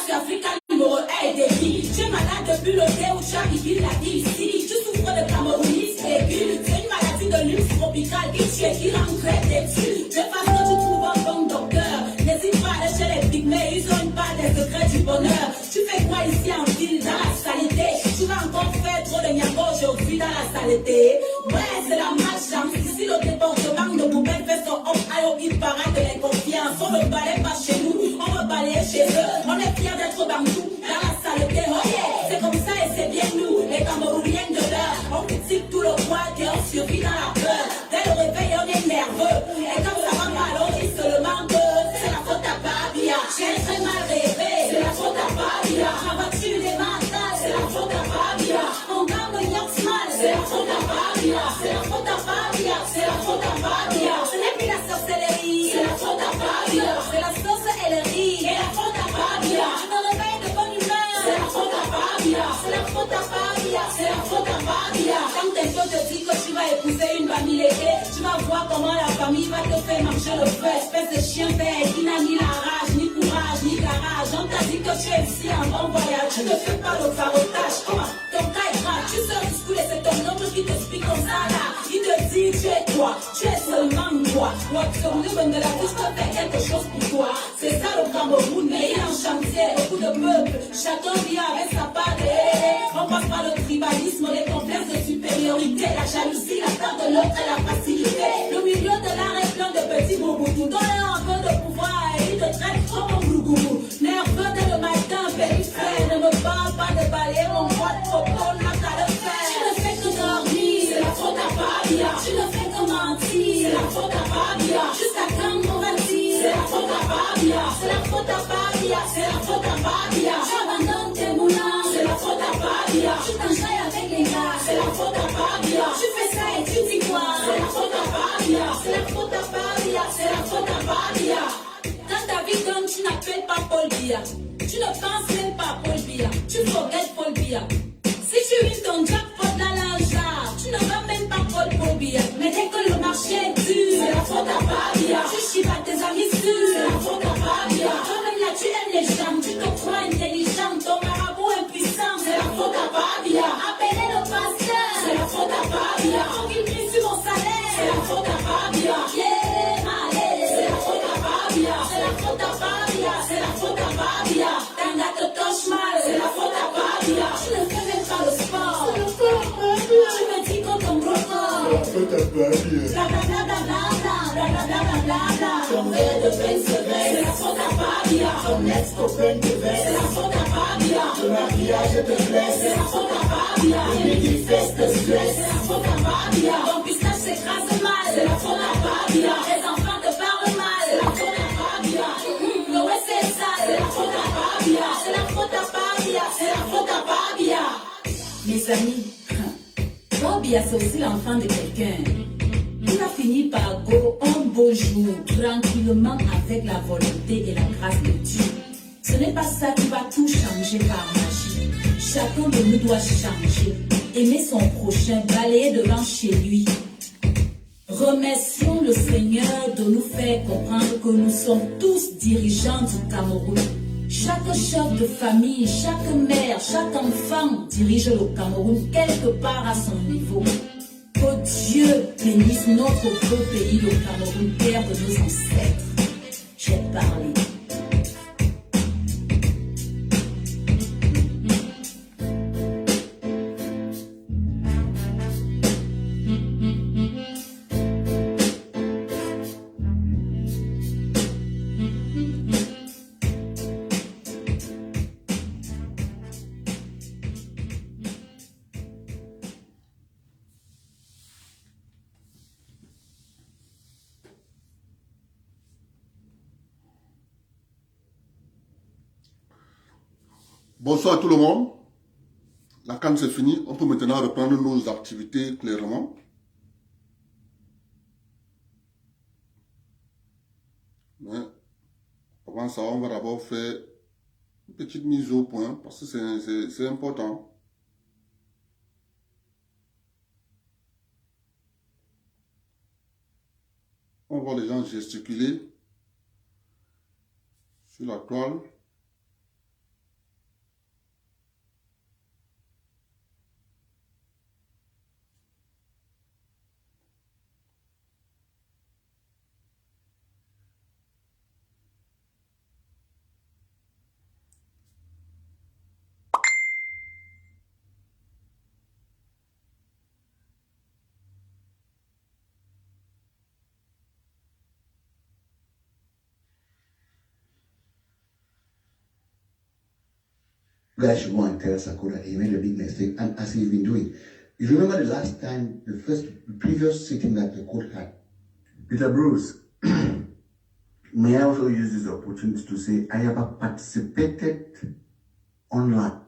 sur Africa numéro 1 et demi. Tu es malade depuis le dé où tu as vécu la vie ici. Tu souffres de camerounisme aigu. C'est une maladie de luxe tropical qui tue, qui rend très têtu. De façon, tu trouves un bon docteur. N'hésite pas à aller chez les pygmées, ils ont une part des secrets du bonheur. Tu fais quoi ici en ville, dans la saleté? Tu vas encore faire trop de niago aujourd'hui dans la saleté. Ouais, c'est la malchance. Ici, le département de Boubel fait son homme ayo, il paraît de l'inconfiance. On ne balaye pas chez nous, on veut balayer chez eux. On est fiers d'être bantou dans la saleté. Oh yeah, c'est comme ça et c'est bien nous, les Camerouniens de l'heure. On critique tout le poids et on survit dans la peur. Dès le réveil, on est nerveux. Et quand ça va mal, on dit seulement que c'est la faute à Babia. J'ai très mal rêvé, c'est la faute à Babia. Ma voiture est mentale, c'est la faute à Babia. Mon gars me yox mal, c'est la faute à Babia. C'est la faute à Babia, c'est la faute à Babia. Ce n'est plus la sorcellerie, c'est la faute à Babia. C'est la sauce et le riz, et la faute à Babia. Je me réveille de bonne humeur, c'est la faute à Babia. C'est la faute à Babia, c'est la faute à Babia. Quand tes potes te disent que tu vas épouser une famille léguée, tu vas voir comment la famille va te faire marcher le feu. Espèce de chien vert qui n'a ni la rage, ni courage, ni garage. On t'a dit que tu es ici en bon voyage. Tu ne fais pas le farotage. Comment ton cas est grave, tu sors du school et c'est ton oncle qui t'explique comme ça là. Il te dit tu es toi, tu es seulement toi. Watson, le bon de la touche peut faire quelque chose pour toi. C'est ça le Cameroun, mais il est en chantier, beaucoup de peuples. Chacun vient avec sa part. On passe par le tribalisme, les complexes de supériorité, la jalousie, la peur de l'autre et la facilité. Le milieu de l'art est plein de petits boubous. Donne un peu de pouvoir et il te traite comme un glougoumou. Nerveux dès le matin, périphrère, ne me parle pas de balayer mon boîte propos, n'a qu'à le faire. Tu ne fais que dormir, c'est la faute à Babia. Tu ne fais que mentir, c'est la faute à Babia. Jusqu'à quand on va dire, c'est la faute à Babia. C'est la faute à Babia, c'est la faute à Babia. J'abandonne tes moulins, c'est la faute à Babia. Tu t'enjailles avec les gars, c'est la faute à Babia. Tu fais ça et tu dis quoi, c'est la faute à Babia. C'est la faute à Babia, c'est la faute à Babia. Dans ta vie d'homme, tu n'appelles pas Paul Biya. Tu ne penses même pas à Paul Biya. Tu forgets Paul Biya. Si tu vis ton jackpot dans l'argent, tu ne vas même pas Paul Biya. Mais dès que le marché est dur, c'est la faute à Babia. Tu chies à tes amis sûrs, c'est la faute à Babia. Toi-même là, tu aimes les gens, tu te crois intelligent. Ton marabout impuissant, c'est la faute à Babia. Appelez le pasteur, c'est la faute à Babia. Faut qu'il prie sur mon salaire, c'est la faute à Babia. Yeah, allez, c'est la faute à Babia. C'est la faute à Babia, c'est la faute à Babia. Tanga te touche mal, c'est la faute à Babia. Tu ne fais même pas le sport, c'est la faute à Babia. Tu me dis qu'on tombe record, c'est la faute à Babia. Bla bla bla bla bla bla bla bla bla bla bla. Ton verre de peine se baisse, c'est la faute à Babia. Ton ex-copain te baisse, c'est la faute à Babia. Ton mariage te blesse, c'est la faute à Babia. Une fesse te stress, c'est la faute à Babia. Ton pistache s'écrase mal, c'est la faute à Babia. Les enfants te parlent mal, c'est la faute à Babia. Le ouais c'est ça, c'est la faute à Babia. C'est la faute à Babia, c'est la faute à Babia. Mes amis, Babia c'est aussi l'enfant de quelqu'un. Il va finir par go un beau jour, tranquillement avec la volonté et la grâce de Dieu. Ce n'est pas ça qui va tout changer par magie. Chacun de nous doit changer, aimer son prochain, balayer devant chez lui. Remercions le Seigneur de nous faire comprendre que nous sommes tous dirigeants du Cameroun. Chaque chef de famille, chaque mère, chaque enfant dirige le Cameroun quelque part à son niveau. Que Dieu bénisse notre beau pays, le Cameroun, terre de nos ancêtres. J'ai parlé. Bonsoir à tout le monde. La canne c'est fini. On peut maintenant reprendre nos activités clairement. Mais avant ça, on va d'abord faire une petite mise au point parce que c'est important. On voit les gens gesticuler sur la toile. guys should go and tell Sakura he made a big mistake, and as he's been doing. You remember the last time, the previous sitting that the court had? Peter Bruce, may I also use this opportunity to say I have participated online.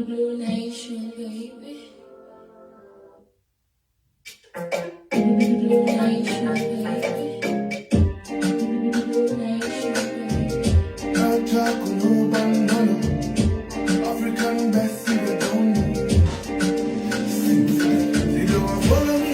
Blue Nation, baby. Blue Nation, baby. Blue Nation, baby. African best, you don't know. They don't follow me.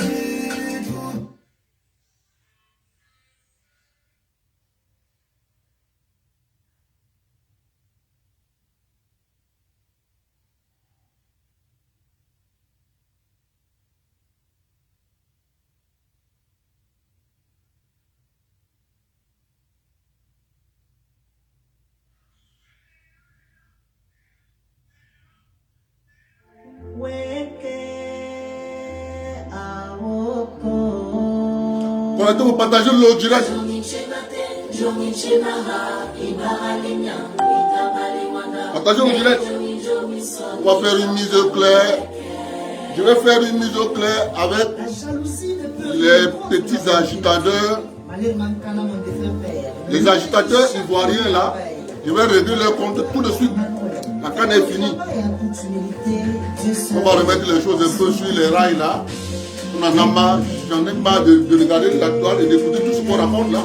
Pour vous partager le direct. Partagez le direct. On va faire une mise au clair. Je vais faire une mise au clair avec les petits agitateurs. Les agitateurs ivoiriens là. Je vais régler leur compte tout de suite. La canne est finie. On va remettre les choses un peu sur les rails là. On en a marre, j'en ai marre de regarder la toile et d'écouter tout ce qu'on raconte là.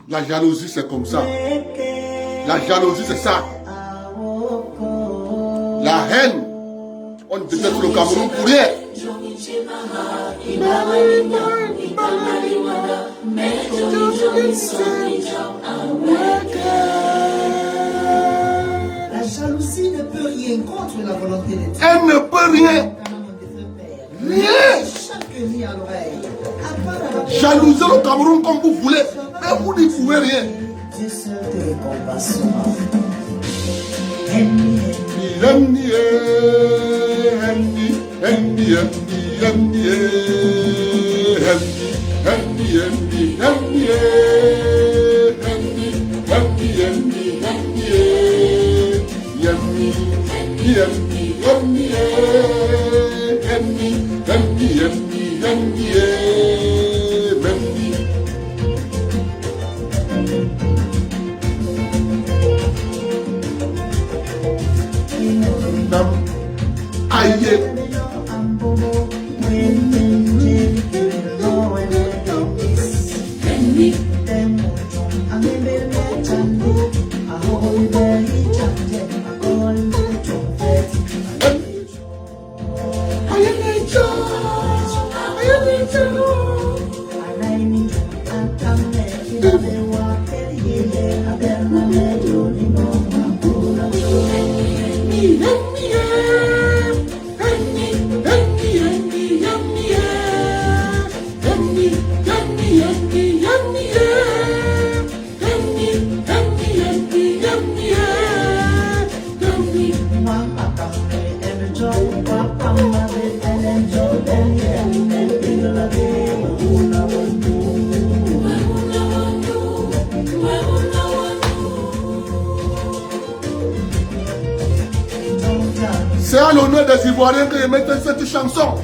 La jalousie, c'est comme ça. La jalousie, c'est ça. La haine, on déteste le Cameroun pour rien. La jalousie ne peut rien contre la volonté de Dieu. Elle ne peut rien. Rien. Chaque nuit à l'oreille. Jalouser le Cameroun comme vous voulez. Mais vous n'y pouvez rien. Dieu seul te récompensera. Aïe. C'est à l'honneur des Ivoiriens que je mette cette chanson.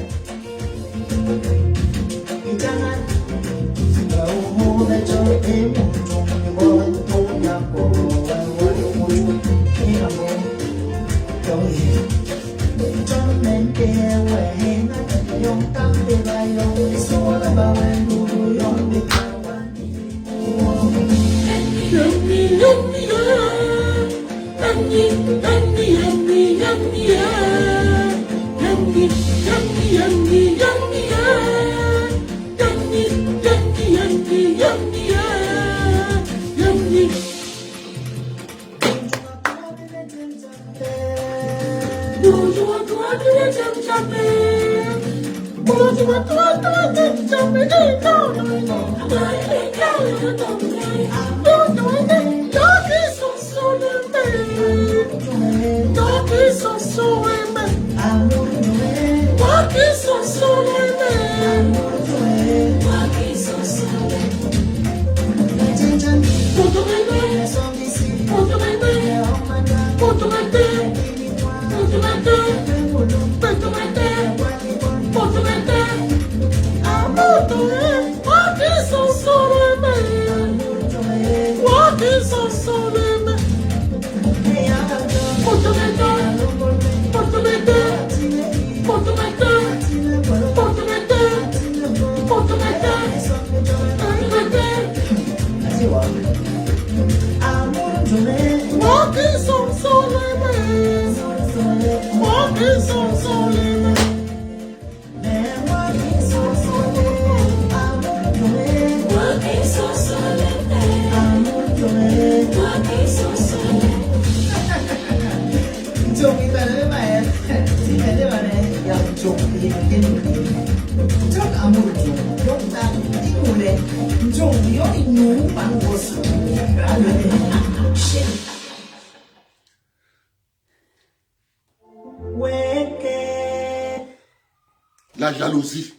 La jalousie.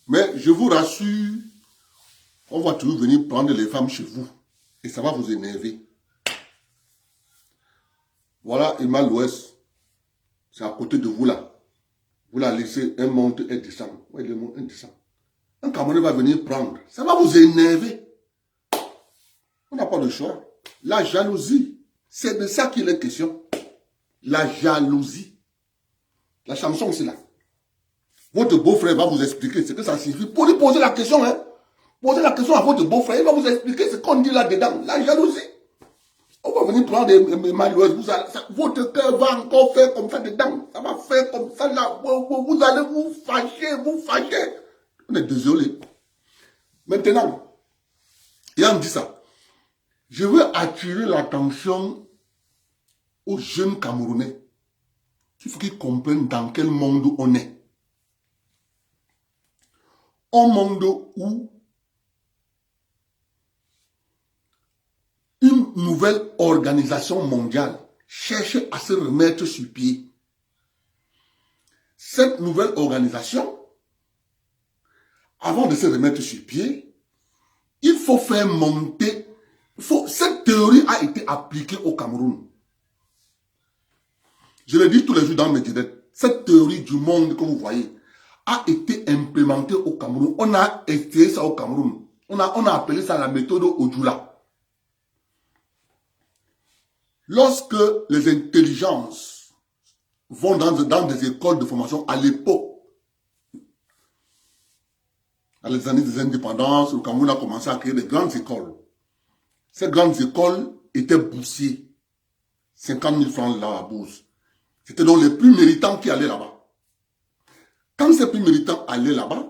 Mais je vous rassure, on va toujours venir prendre les femmes chez vous. Et ça va vous énerver. Voilà, Emma l'Ouest. C'est à côté de vous là. Vous la laissez, un monte et descend. Oui, le monte et descend. Un Camerounais va venir prendre. Ça va vous énerver. On n'a pas de choix. La jalousie, c'est de ça qu'il est question. La jalousie. La chanson, c'est là. Votre beau-frère va vous expliquer ce que ça signifie. Pour lui poser la question, hein. Posez la question à votre beau-frère, il va vous expliquer ce qu'on dit là-dedans. La jalousie. On va venir prendre des malheuses. Votre cœur va encore faire comme ça dedans. Ça va faire comme ça là. Vous allez vous fâcher. On est désolé. Maintenant, ayant dit ça, je veux attirer l'attention aux jeunes Camerounais. Il faut qu'ils comprennent dans quel monde on est. Un monde où une nouvelle organisation mondiale cherche à se remettre sur pied. Cette nouvelle organisation, avant de se remettre sur pied, il faut faire monter. Cette théorie a été appliquée au Cameroun. Je le dis tous les jours dans mes directs. Cette théorie du monde que vous voyez a été implémentée au Cameroun. On a essayé ça au Cameroun. On a appelé ça la méthode Odjoula. Lorsque les intelligences vont dans des écoles de formation à l'époque, dans les années des indépendances, le Cameroun a commencé à créer des grandes écoles. Ces grandes écoles étaient boursiers. 50 000 francs là à bourse. C'était donc les plus méritants qui allaient là-bas. Quand ces plus méritants allaient là-bas,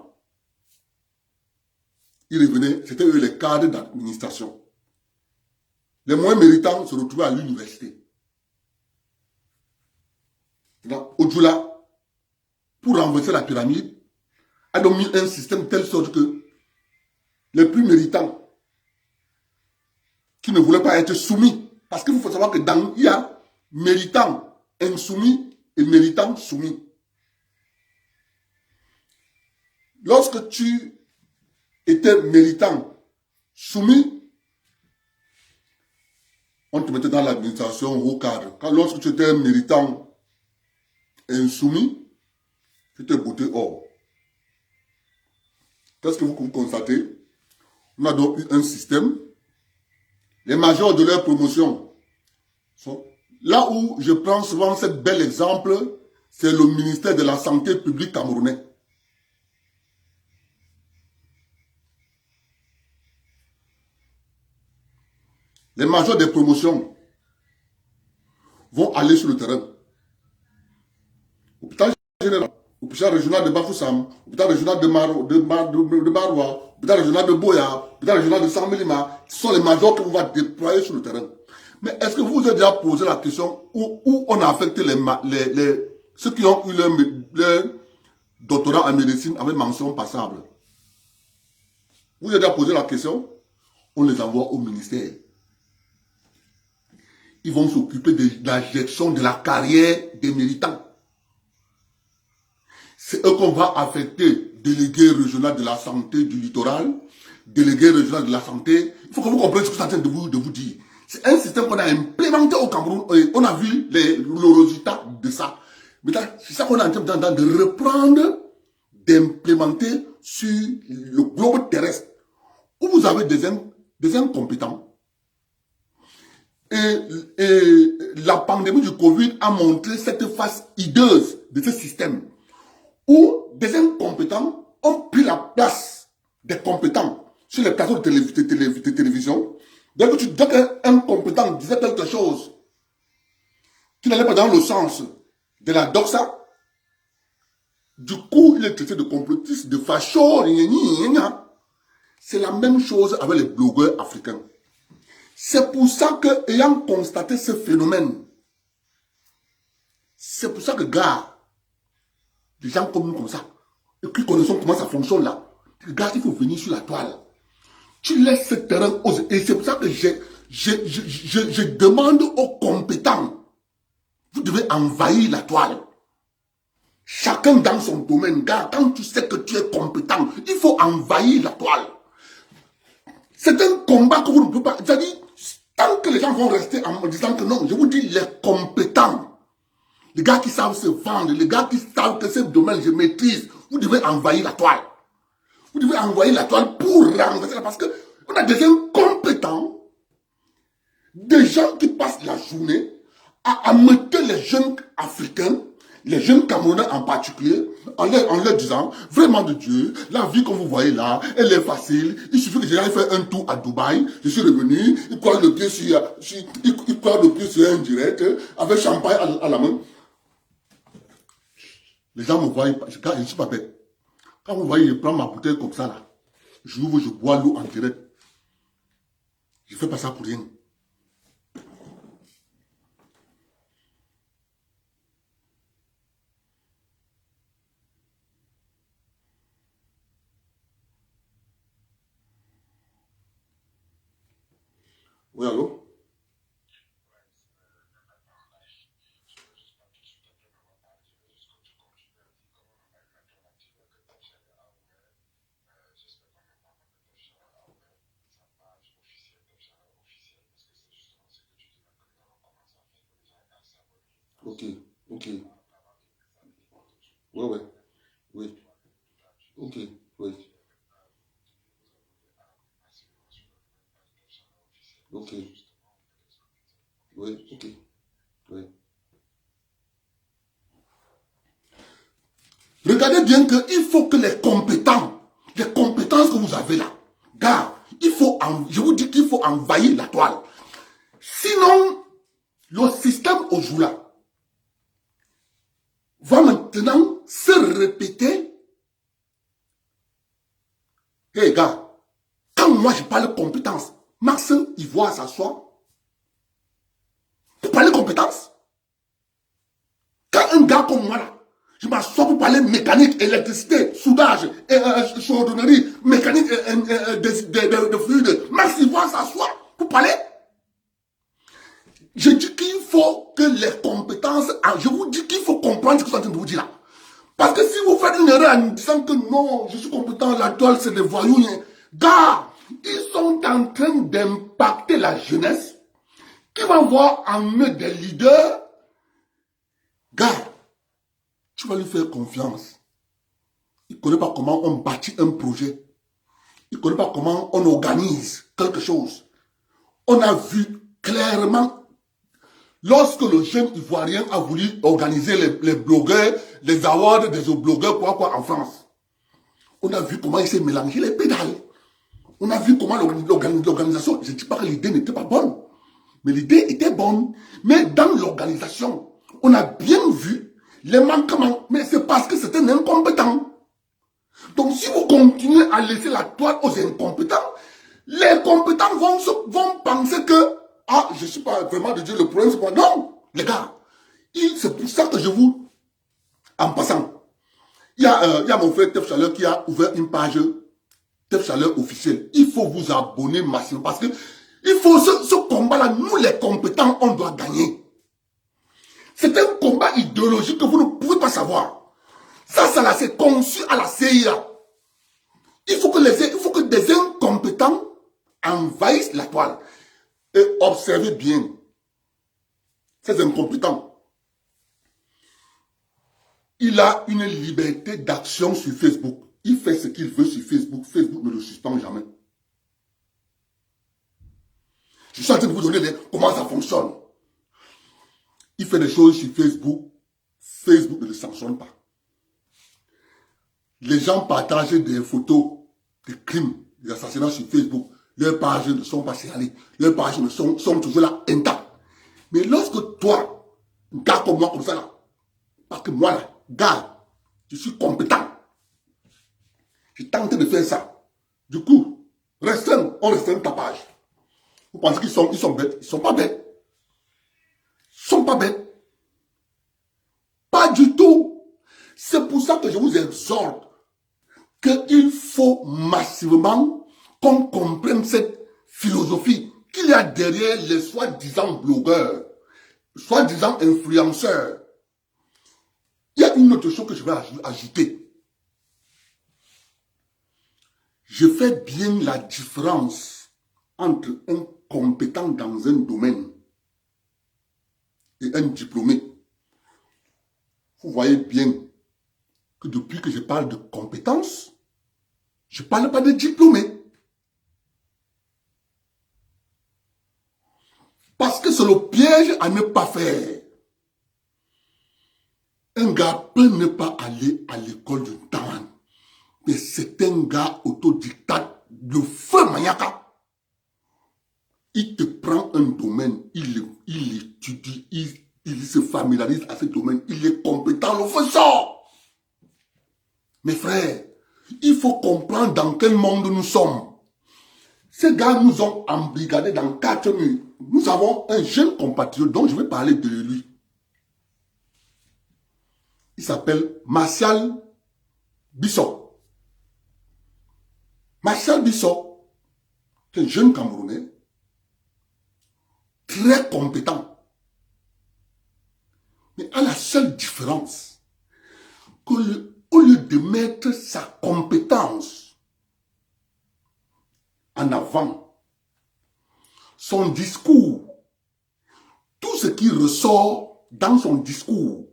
ils revenaient, c'était eux les cadres d'administration. Les moins méritants se retrouvaient à l'université. Odjoula, pour renverser la pyramide, a donc mis un système de telle sorte que les plus méritants, qui ne voulaient pas être soumis, parce qu'il faut savoir que il y a méritants insoumis et méritants soumis. Lorsque tu étais méritant soumis, on te mettait dans l'administration au cadre. Lorsque tu étais méritant insoumis, tu te bottais hors. Qu'est-ce que vous constatez? On a donc eu un système. Les majors de leur promotion sont là où je prends souvent ce bel exemple, c'est le ministère de la Santé publique camerounais. Les majors des promotions vont aller sur le terrain. Hôpital général, hôpital régional de Bafoussam, hôpital régional de Maroua, hôpital régional de Boya, hôpital régional de Samélima, ce sont les majors que vous va déployer sur le terrain. Mais est-ce que vous vous avez déjà posé la question où on a affecté ceux qui ont eu leur doctorat en médecine avec mention passable? Vous avez déjà posé la question? On les envoie au ministère. Ils vont s'occuper de la gestion de la carrière des méritants. C'est eux qu'on va affecter, délégué régional de la santé du littoral, délégué régional de la santé. Il faut que vous compreniez ce que je suis en train de vous dire. C'est un système qu'on a implémenté au Cameroun et on a vu le résultat de ça. Maintenant, c'est ça qu'on est en train de reprendre, d'implémenter sur le globe terrestre, où vous avez des incompétents. Et la pandémie du Covid a montré cette face hideuse de ce système où des incompétents ont pris la place des compétents sur les plateaux de télévision. Dès qu'un compétent disait quelque chose qui n'allait pas dans le sens de la doxa, du coup, il est traité de complotiste, de facho. C'est la même chose avec les blogueurs africains. C'est pour ça que, ayant constaté ce phénomène, c'est pour ça que, gars, des gens comme nous, comme ça, et qui connaissent comment ça fonctionne là, gars, il faut venir sur la toile. Tu laisses ce terrain aux... Et c'est pour ça que je demande aux compétents, vous devez envahir la toile. Chacun dans son domaine, gars, quand tu sais que tu es compétent, il faut envahir la toile. C'est un combat que vous ne pouvez pas... C'est-à-dire, tant que les gens vont rester en me disant que non, je vous dis, les compétents, les gars qui savent se vendre, les gars qui savent que ce domaine, je maîtrise, vous devez envahir la toile. Vous devez envahir la toile pour renverser, parce qu'on a des incompétents Des gens qui passent la journée à amener les jeunes africains, les jeunes Camerounais en particulier, en leur disant, vraiment de Dieu, la vie que vous voyez là, elle est facile. Il suffit que j'aille faire un tour à Dubaï, je suis revenu, il croise le pied sur un direct, avec champagne à la main. Les gens me voient, je ne suis pas bête. Quand vous voyez, je prends ma bouteille comme ça là, j'ouvre, je bois l'eau en direct. Je ne fais pas ça pour rien. Oui, allô? Ok, ok. Ouais, ouais, oui. Ok, oui. Ok, oui, ok, oui. Regardez bien qu'il faut que les compétences que vous avez là, gars, je vous dis qu'il faut envahir la toile. Sinon, le système au jour là va maintenant se répéter. Hé gars, quand moi je parle de compétences, Maxime, il voit s'asseoir. Pour parler de compétences. Quand un gars comme moi là, je m'assois pour parler mécanique, électricité, soudage, chaudronnerie, mécanique de fluide. Max, il voit s'asseoir pour parler. Je dis qu'il faut que les compétences, je vous dis qu'il faut comprendre ce que je suis en train de vous dire là. Parce que si vous faites une erreur en disant que non, je suis compétent, la toile c'est des voyous, gars, ils sont en train d'impacter la jeunesse qui va voir en eux des leaders. Gars, tu vas lui faire confiance. Il ne connaît pas comment on bâtit un projet. Il ne connaît pas comment on organise quelque chose. On a vu clairement, lorsque le jeune Ivoirien a voulu organiser les blogueurs, les awards des blogueurs, quoi, en France. On a vu comment il s'est mélangé les pédales. On a vu comment l'organisation, je ne dis pas que l'idée n'était pas bonne, mais l'idée était bonne. Mais dans l'organisation, on a bien vu les manquements. Mais c'est parce que c'était un incompétent. Donc si vous continuez à laisser la toile aux incompétents, les compétents vont penser que, ah, je ne suis pas vraiment de Dieu, le problème c'est quoi? Non, les gars, c'est pour ça que je vous, en passant, il y a mon frère Tef Chaleur qui a ouvert une page Tef Chaleur officielle. Il faut vous abonner massivement parce que il faut ce combat-là, nous les compétents, on doit gagner. C'est un combat idéologique que vous ne pouvez pas savoir. Ça là, c'est conçu à la CIA. Il faut que des incompétents envahissent la toile. Et observez bien, ces incompétents, il a une liberté d'action sur Facebook. Il fait ce qu'il veut sur Facebook. Facebook ne le suspend jamais. Je suis en train de vous donner comment ça fonctionne. Il fait des choses sur Facebook. Facebook ne le sanctionne pas. Les gens partagent des photos de crimes, des assassinats sur Facebook. Leurs pages ne sont pas signalées. Leurs pages sont toujours là, intactes. Mais lorsque toi, un gars comme moi, comme ça là, parce que moi là, gars, je suis compétent. J'ai tenté de faire ça. Du coup, on restreint ta page. Vous pensez qu'ils sont bêtes? Ils ne sont pas bêtes. Ils ne sont pas bêtes. Pas du tout. C'est pour ça que je vous exhorte qu'il faut massivement qu'on comprenne cette philosophie qu'il y a derrière les soi-disant blogueurs, soi-disant influenceurs. Il y a une autre chose que je vais ajouter. Je fais bien la différence entre un compétent dans un domaine et un diplômé. Vous voyez bien que depuis que je parle de compétences, je ne parle pas de diplômé. c'est le piège à ne pas faire. Un gars peut ne pas aller à l'école de Tawan, mais c'est un gars autodidacte de feu maniaque. Il te prend un domaine, il étudie, il se familiarise à ce domaine, il est compétent, le feu sort. Mes frères, il faut comprendre dans quel monde nous sommes. Ces gars nous ont embrigadés dans 4 murs. Nous avons un jeune compatriote dont je vais parler de lui. Il s'appelle Martial Bissot. Martial Bissot, c'est un jeune Camerounais, très compétent. Mais à la seule différence, qu'au lieu de mettre sa compétence en avant, son discours, tout ce qui ressort dans son discours,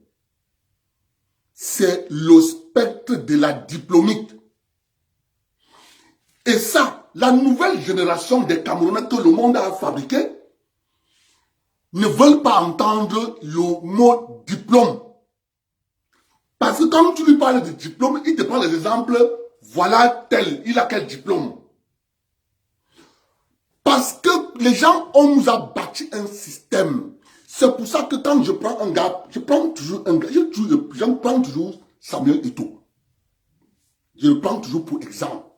c'est le spectre de la diplomique. Et ça, la nouvelle génération des Camerounais que le monde a fabriqué ne veulent pas entendre le mot diplôme. Parce que quand tu lui parles de diplôme, il te prend les exemples, voilà tel, il a quel diplôme. Parce que les gens, on nous a bâti un système. C'est pour ça que quand je prends un gars, je prends toujours Samuel Eto'o. Je le prends toujours pour exemple.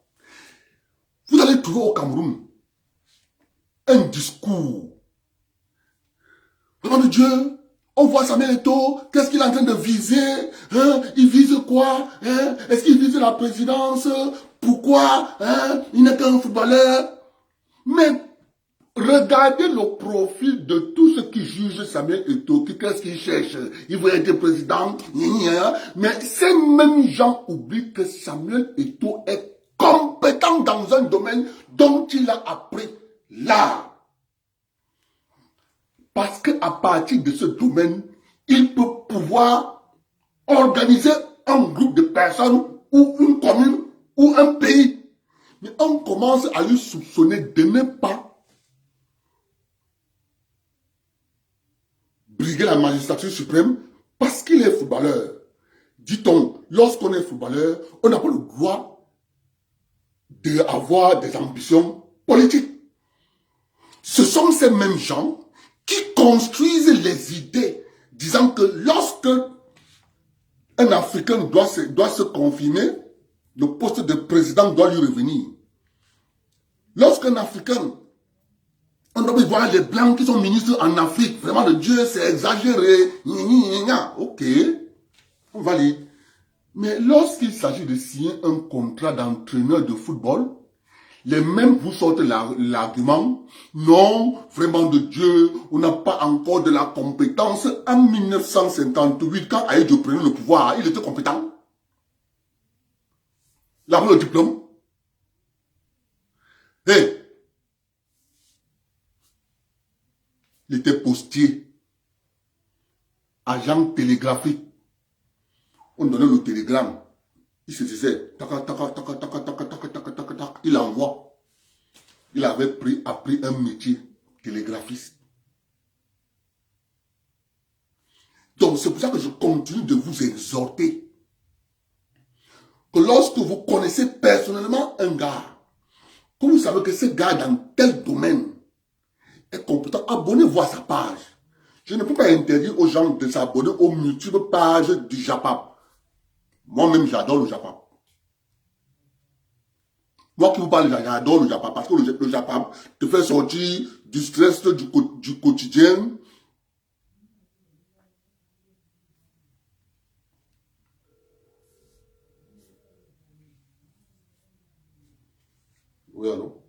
Vous allez trouver au Cameroun un discours. Nom de Dieu, on voit Samuel Eto'o, qu'est-ce qu'il est en train de viser, hein? Il vise quoi, hein? Est-ce qu'il vise la présidence? Pourquoi, hein? Il n'est qu'un footballeur. Mais regardez le profil de tous ceux qui jugent Samuel Eto'o, qu'est-ce qu'il cherche? Il veut être président, mais ces mêmes gens oublient que Samuel Eto'o est compétent dans un domaine dont il a appris l'art. Parce qu'à partir de ce domaine, il peut pouvoir organiser un groupe de personnes ou une commune ou un pays. Mais on commence à lui soupçonner de ne pas briguer la magistrature suprême parce qu'il est footballeur. Dit-on, lorsqu'on est footballeur, on n'a pas le droit d'avoir des ambitions politiques. Ce sont ces mêmes gens qui construisent les idées, disant que lorsque un Africain doit se confiner, le poste de président doit lui revenir. Lorsqu'un Africain, on doit voir les Blancs qui sont ministres en Afrique, vraiment le Dieu, c'est exagéré, ok, on valide. Mais lorsqu'il s'agit de signer un contrat d'entraîneur de football, les mêmes vous sortent l'argument, non, vraiment de Dieu, on n'a pas encore de la compétence. En 1958, quand Aïdjo prenait le pouvoir, il était compétent. Il avait le diplôme. Et il était postier, agent télégraphique. On donnait le télégramme. Il se disait, il envoie. Il avait appris un métier, télégraphiste. Donc c'est pour ça que je continue de vous exhorter que lorsque vous connaissez personnellement un gars, que vous savez que ce gars dans tel domaine est compétent, abonnez-vous à sa page. Je ne peux pas interdire aux gens de s'abonner aux multiples pages du Japap. Moi-même, j'adore le Japap. Moi qui vous parle, j'adore le Japap parce que le Japap te fait sortir du stress du quotidien. Oui, allô?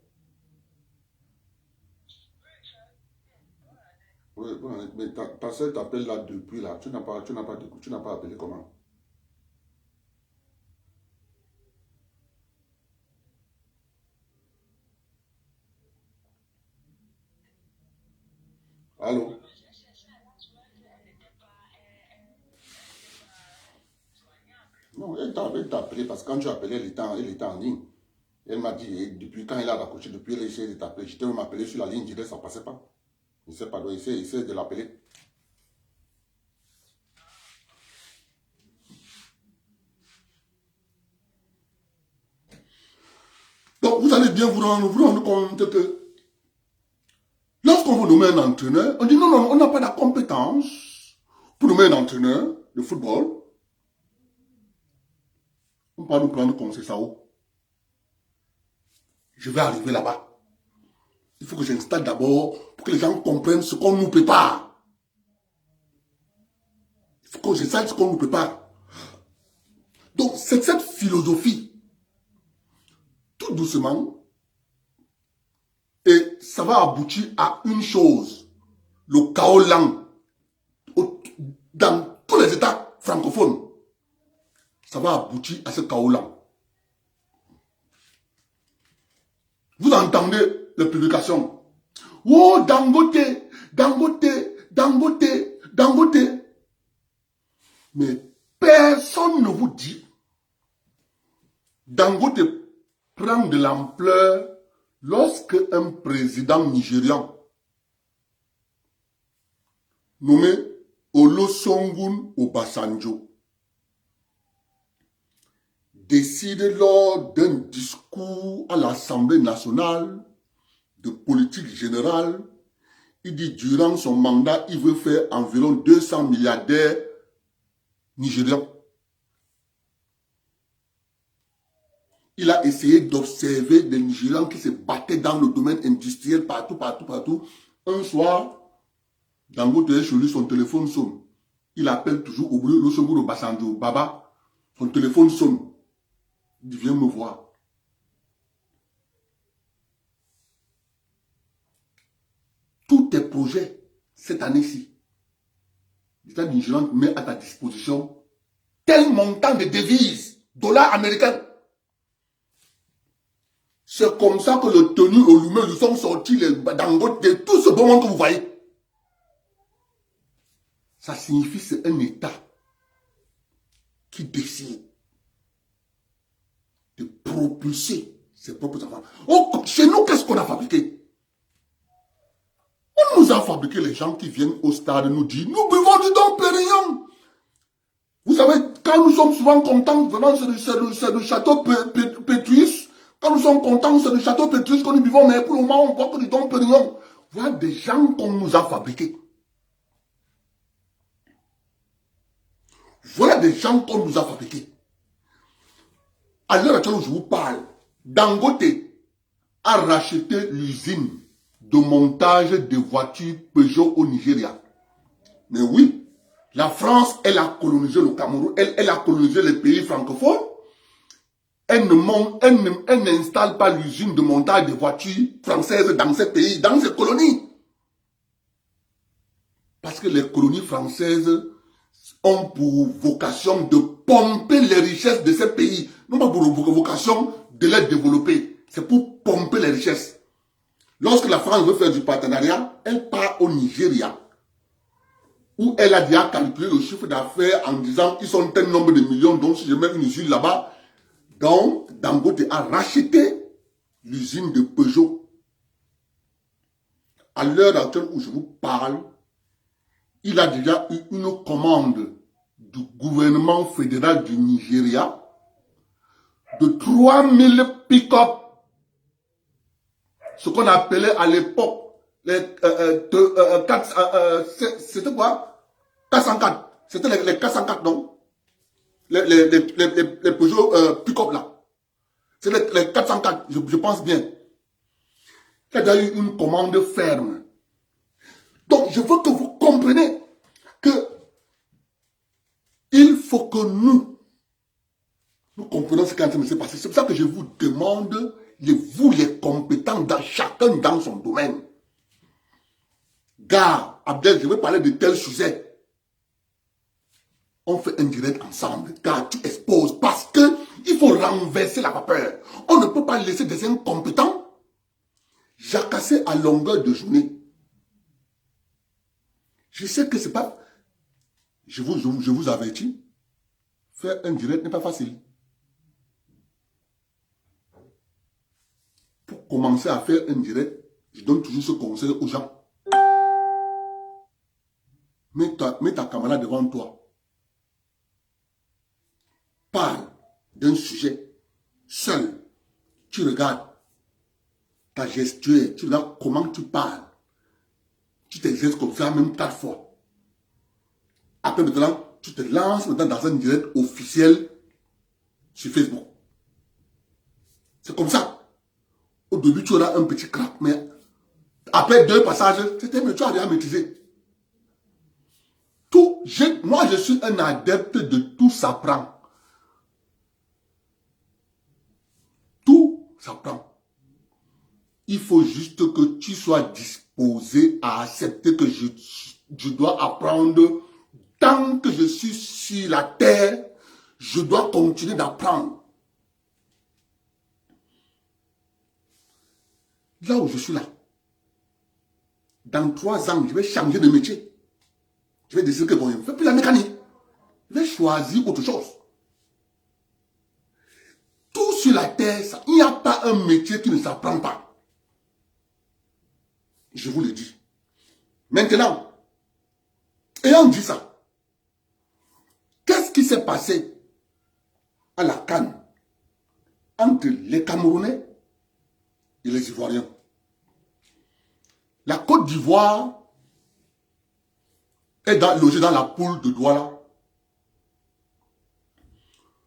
Oui, mais ta soeur t'appelle là depuis là. Tu n'as pas appelé comment? Allô? Non, elle t'a appelé parce que quand tu appelais, elle était en ligne. Elle m'a dit, depuis quand elle a raccroché, depuis elle a essayé de t'appeler, je t'ai même appelé sur la ligne directe, ça ne passait pas. Je ne sais pas, donc essaie de l'appeler. Donc, vous allez bien vous rendre compte que lorsqu'on vous nomme un entraîneur, on dit non, non, on n'a pas la compétence pour nommer un entraîneur de football. On va nous prendre comme c'est ça. Je vais arriver là-bas. Il faut que j'installe d'abord pour que les gens comprennent ce qu'on nous prépare. Il faut que j'installe ce qu'on nous prépare. Donc, c'est cette philosophie. Tout doucement, et ça va aboutir à une chose, le chaos lent dans tous les États francophones. Ça va aboutir à ce chaos lent. Vous entendez les publications. Oh, Dangote, Dangote, Dangote, Dangote. Mais personne ne vous dit Dangote prend de l'ampleur lorsque un président nigérian nommé Olusegun Obasanjo décide lors d'un discours à l'Assemblée nationale de politique générale, il dit durant son mandat, il veut faire environ 200 milliardaires nigérians. Il a essayé d'observer des Nigérians qui se battaient dans le domaine industriel partout. Un soir, Dangote est chez lui, son téléphone sonne. Il appelle toujours Olusegun Obasanjo. Baba, son téléphone sonne. Il dit, viens me voir. Tous tes projets, cette année-ci, l'État nigérian met à ta disposition tel montant de devises, dollars américains. C'est comme ça que le tenu au lumière, nous sommes sortis les Dangote de tout ce beau monde que vous voyez. Ça signifie que c'est un État qui décide de propulser ses propres enfants. Oh, chez nous, qu'est-ce qu'on a fabriqué? On nous a fabriqué les gens qui viennent au stade nous disent, nous buvons du Dom Pérignon. Vous savez, quand nous sommes souvent contents, vraiment, c'est le château Pétrus. Quand nous sommes contents, c'est le château Pétrus que nous buvons, mais pour le moment, on voit que du Dom Pérignon. Voilà des gens qu'on nous a fabriqués. Voilà des gens qu'on nous a fabriqués. À l'heure actuelle où je vous parle, Dangote a racheté l'usine de montage de voitures Peugeot au Nigeria. Mais oui, la France, elle a colonisé le Cameroun, elle a colonisé les pays francophones. Elle n'installe pas l'usine de montage de voitures françaises dans ces pays, dans ces colonies. Parce que les colonies françaises ont pour vocation de pomper les richesses de ces pays. Non pas pour vocation de les développer. C'est pour pomper les richesses. Lorsque la France veut faire du partenariat, elle part au Nigeria, où elle a déjà calculé le chiffre d'affaires en disant ils sont tel nombre de millions, donc si je mets une usine là-bas, donc Dangote a racheté l'usine de Peugeot. À l'heure actuelle où je vous parle, il a déjà eu une commande du gouvernement fédéral du Nigeria de 3000 pick-up. Ce qu'on appelait à l'époque les c'était quoi? 404. C'était les 404, non? Les Peugeot pick-up là. C'est les 404, je pense bien. Il y a déjà eu une commande ferme. Donc, je veux que vous compreniez que il faut que nous comprenons ce qui est en train de se passer. C'est pour ça que je vous demande, vous les compétents, chacun dans son domaine. Gars, Abdel, je vais parler de tel sujet. On fait un direct ensemble. Gars, tu exposes parce que il faut renverser la vapeur. On ne peut pas laisser des incompétents jacasser à longueur de journée. Je sais que c'est pas... Je vous avertis, faire un direct n'est pas facile. Pour commencer à faire un direct, je donne toujours ce conseil aux gens. Mets ta caméra devant toi. Parle d'un sujet seul. Tu regardes ta gestuelle, tu regardes comment tu parles. Tu t'exerces comme ça même 4 fois. Après maintenant, tu te lances maintenant dans un direct officiel sur Facebook. C'est comme ça. Au début, tu auras un petit crack, mais après 2 passages, tu as rien maîtrisé. Moi, je suis un adepte de tout s'apprend. Tout s'apprend. Il faut juste que tu sois disposé à accepter que je dois apprendre. Tant que je suis sur la terre, je dois continuer d'apprendre. Là où je suis là, dans 3 ans, je vais changer de métier. Je vais décider que bon, je ne fais plus la mécanique. Je vais choisir autre chose. Tout sur la terre, il n'y a pas un métier qui ne s'apprend pas. Je vous le dis. Maintenant, ayant dit ça, qu'est-ce qui s'est passé à la CAN entre les Camerounais et les Ivoiriens? La Côte d'Ivoire est logée dans la poule de Douala.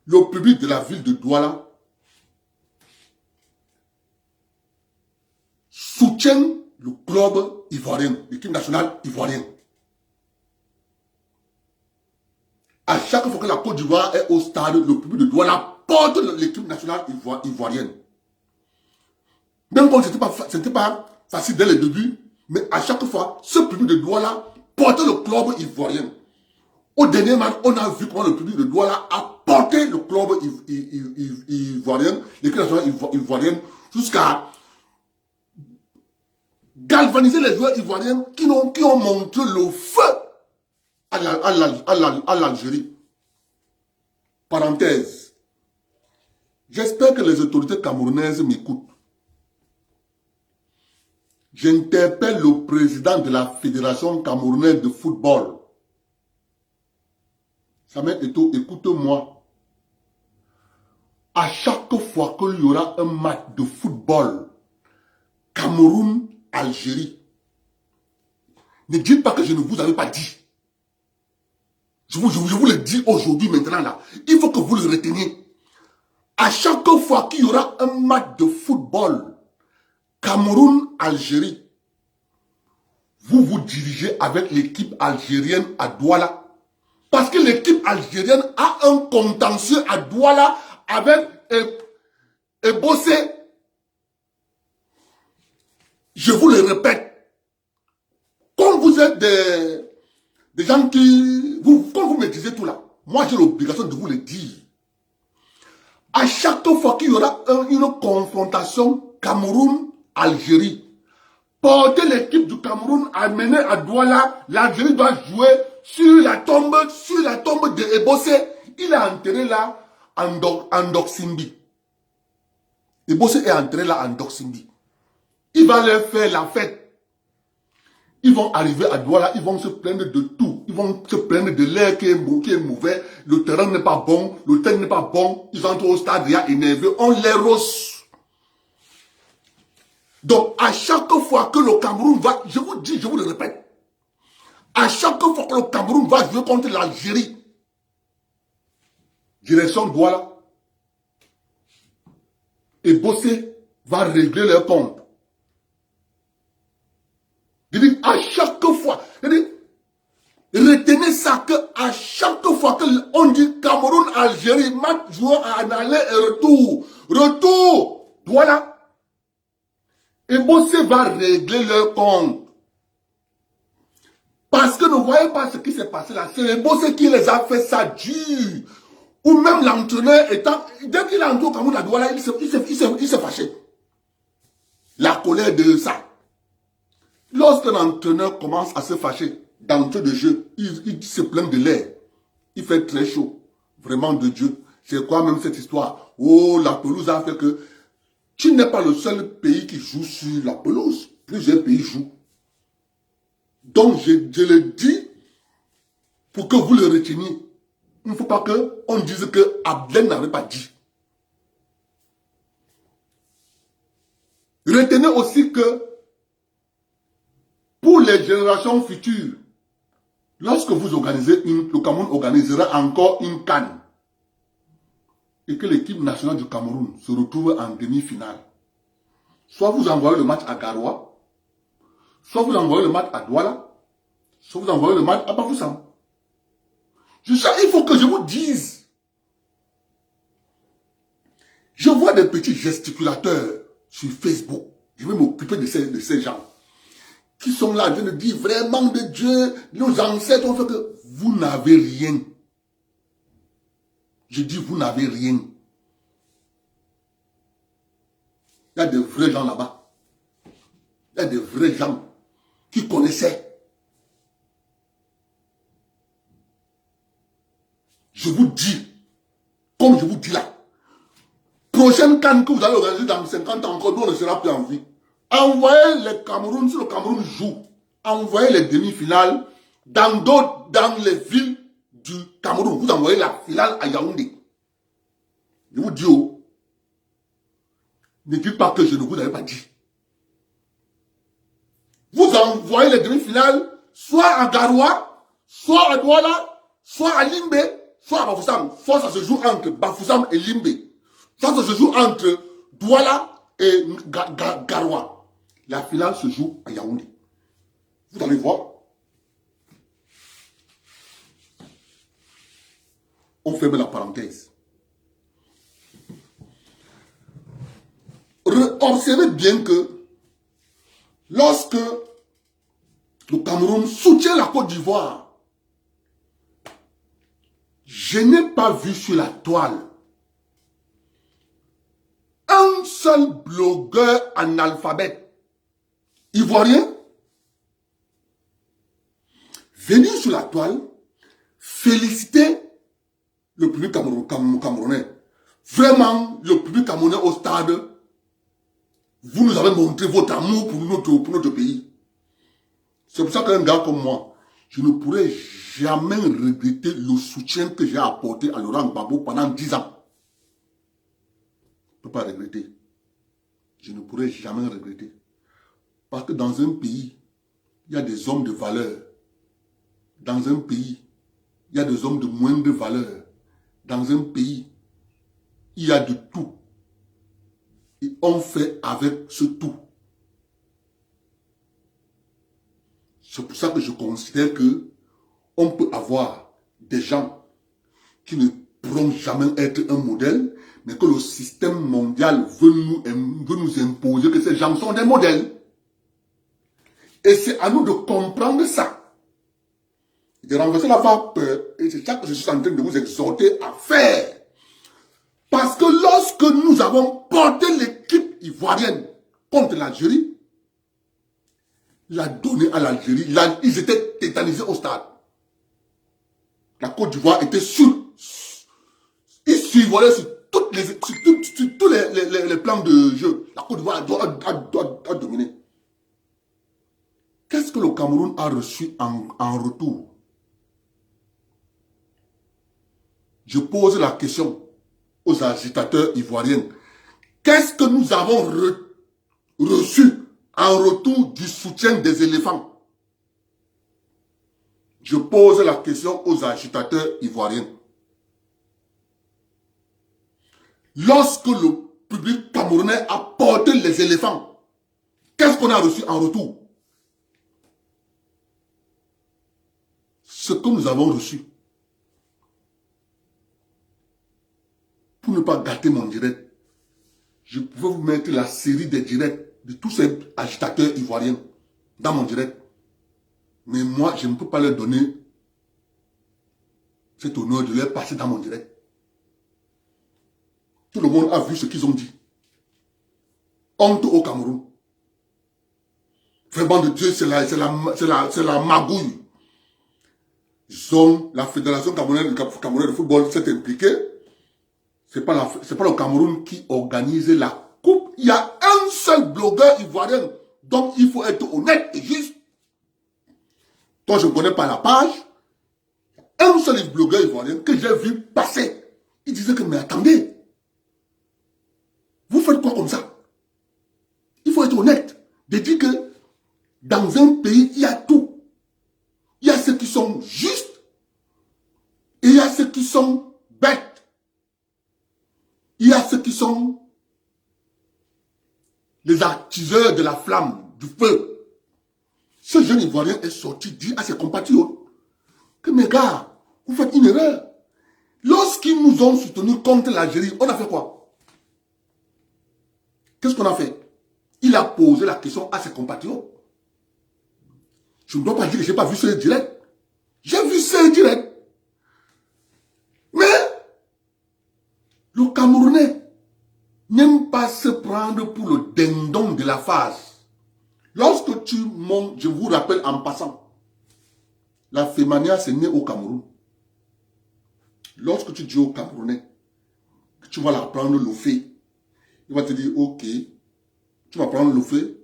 Le public de la ville de Douala soutient le club ivoirien, l'équipe nationale ivoirienne. À chaque fois que la Côte d'Ivoire est au stade, le public de Douala porte l'équipe nationale ivoirienne. Même quand ce n'était pas facile dès le début, mais à chaque fois, ce public de Douala portait le club ivoirien. Au dernier match, on a vu comment le public de Douala a porté le club ivoirien, l'équipe nationale ivoirienne, jusqu'à galvaniser les joueurs ivoiriens qui ont montré le feu à l'Algérie. Parenthèse. J'espère que les autorités camerounaises m'écoutent. J'interpelle le président de la Fédération camerounaise de football. Samuel Eto'o, écoute-moi. À chaque fois qu'il y aura un match de football, Cameroun-Algérie, ne dites pas que je ne vous avais pas dit. Je vous le dis aujourd'hui, maintenant, là. Il faut que vous le reteniez. À chaque fois qu'il y aura un match de football, Cameroun-Algérie, vous vous dirigez avec l'équipe algérienne à Douala. Parce que l'équipe algérienne a un contentieux à Douala avec Ebossé. Je vous le répète. Quand vous êtes des gens qui... Quand vous maîtrisez tout là, moi j'ai l'obligation de vous le dire. À chaque fois qu'il y aura une confrontation Cameroun-Algérie, porter l'équipe du Cameroun amener à Douala, l'Algérie doit jouer sur la tombe de Ebossé. Il est enterré là en Doksimbi. Ebossé est enterré là en Doksimbi. Il va leur faire la fête. Ils vont arriver à Douala, ils vont se plaindre de tout. Ils vont se plaindre de l'air qui est mauvais, le terrain n'est pas bon, l'hôtel n'est pas bon. Ils entrent au stade, il y a énervé, on les rosse. Donc, à chaque fois que le Cameroun va, je vous dis, je vous le répète, à chaque fois que le Cameroun va jouer contre l'Algérie, direction Douala, et Bossé va régler leur compte. Je dis, à chaque fois, je dis, retenez ça, que à chaque fois qu'on dit Cameroun-Algérie, match jouant en aller et retour, Douala, et Bossé va régler leur compte. Parce que ne voyez pas ce qui s'est passé là. C'est les Bossé qui les a fait ça dur. Ou même l'entraîneur étant... Dès qu'il est entré au Cameroun à Douala, il s'est fâché. La colère de ça. Lorsqu'un entraîneur commence à se fâcher d'entrée de jeu, il se plaint de l'air. Il fait très chaud. Vraiment de Dieu. C'est quoi même cette histoire? Oh, la pelouse a fait que... Tu n'es pas le seul pays qui joue sur la pelouse. Plusieurs pays jouent. Donc, je le dis pour que vous le reteniez. Il ne faut pas qu'on dise que Abdel n'avait pas dit. Retenez aussi que pour les générations futures, lorsque vous organisez le Cameroun organisera encore une CAN et que l'équipe nationale du Cameroun se retrouve en demi-finale, soit vous envoyez le match à Garoua, soit vous envoyez le match à Douala, soit vous envoyez le match à Bafoussam. Il faut que je vous dise. Je vois des petits gesticulateurs sur Facebook. Je vais m'occuper de ces gens qui sont là, je me dis vraiment de Dieu, nos ancêtres ont fait que vous n'avez rien. Je dis vous n'avez rien. Il y a des vrais gens là-bas. Il y a des vrais gens qui connaissaient. Je vous dis, comme je vous dis là, prochaine CAN que vous allez organiser dans 50 ans encore, nous on ne sera plus en vie. Envoyez les Cameroun, si le Cameroun joue, envoyez les demi-finales dans les villes du Cameroun. Vous envoyez la finale à Yaoundé. Je vous dis, oh, ne dites pas que je ne vous avais pas dit. Vous envoyez les demi-finales soit à Garoua, soit à Douala, soit à Limbe, soit à Bafoussam. Soit ça se joue entre Bafoussam et Limbe. Ça se joue entre Douala et Garoua. La finale se joue à Yaoundé. Vous allez voir. On ferme la parenthèse. Observez bien que lorsque le Cameroun soutient la Côte d'Ivoire, je n'ai pas vu sur la toile un seul blogueur analphabète ivoirien venir sur la toile féliciter le public camerounais. Vraiment, le public camerounais au stade, vous nous avez montré votre amour pour notre pays. C'est pour ça qu'un gars comme moi, je ne pourrais jamais regretter le soutien que j'ai apporté à Laurent Gbagbo pendant 10 ans. Je ne peux pas regretter. Je ne pourrais jamais regretter. Parce que dans un pays, il y a des hommes de valeur. Dans un pays, il y a des hommes de moindre valeur. Dans un pays, il y a de tout. Et on fait avec ce tout. C'est pour ça que je considère que on peut avoir des gens qui ne pourront jamais être un modèle, mais que le système mondial veut nous imposer que ces gens sont des modèles. Et c'est à nous de comprendre ça. De renverser la vapeur. Et c'est ça que je suis en train de vous exhorter à faire. Parce que lorsque nous avons porté l'équipe ivoirienne contre l'Algérie, il a donné à l'Algérie, ils étaient tétanisés au stade. La Côte d'Ivoire était ils survolaient sur tous les plans de jeu. La Côte d'Ivoire a dominé. Qu'est-ce que le Cameroun a reçu en retour? Je pose la question aux agitateurs ivoiriens. Qu'est-ce que nous avons reçu en retour du soutien des éléphants? Je pose la question aux agitateurs ivoiriens. Lorsque le public camerounais a porté les éléphants, qu'est-ce qu'on a reçu en retour? Ce que nous avons reçu. Pour ne pas gâter mon direct, je pouvais vous mettre la série des directs de tous ces agitateurs ivoiriens dans mon direct. Mais moi, je ne peux pas leur donner cet honneur de leur passer dans mon direct. Tout le monde a vu ce qu'ils ont dit. Honte au Cameroun. Vraiment de Dieu, c'est la magouille. La Fédération camerounaise de football s'est impliquée. C'est pas le Cameroun qui organise la coupe. Il y a un seul blogueur ivoirien. Donc il faut être honnête et juste. Toi, je ne connais pas la page. un seul blogueur ivoirien que j'ai vu passer. Il disait que, mais attendez, vous faites quoi comme ça? Il faut être honnête de dire que dans un pays, il y a tout. Il y a ceux qui sont justes et il y a ceux qui sont bêtes. Il y a ceux qui sont les artiseurs de la flamme, du feu. Ce jeune Ivoirien est sorti dire à ses compatriotes que, mes gars, vous faites une erreur. Lorsqu'ils nous ont soutenus contre l'Algérie, on a fait quoi? Qu'est-ce qu'on a fait? Il a posé la question à ses compatriotes. Je ne dois pas dire que je n'ai pas vu ce direct. J'ai vu ce direct. Mais le Camerounais n'aime pas se prendre pour le dindon de la phase. Lorsque tu montes, je vous rappelle en passant, la Fémania c'est né au Cameroun. Lorsque tu dis au Camerounais que tu vas la prendre le fait, il va te dire, ok, tu vas prendre le fait,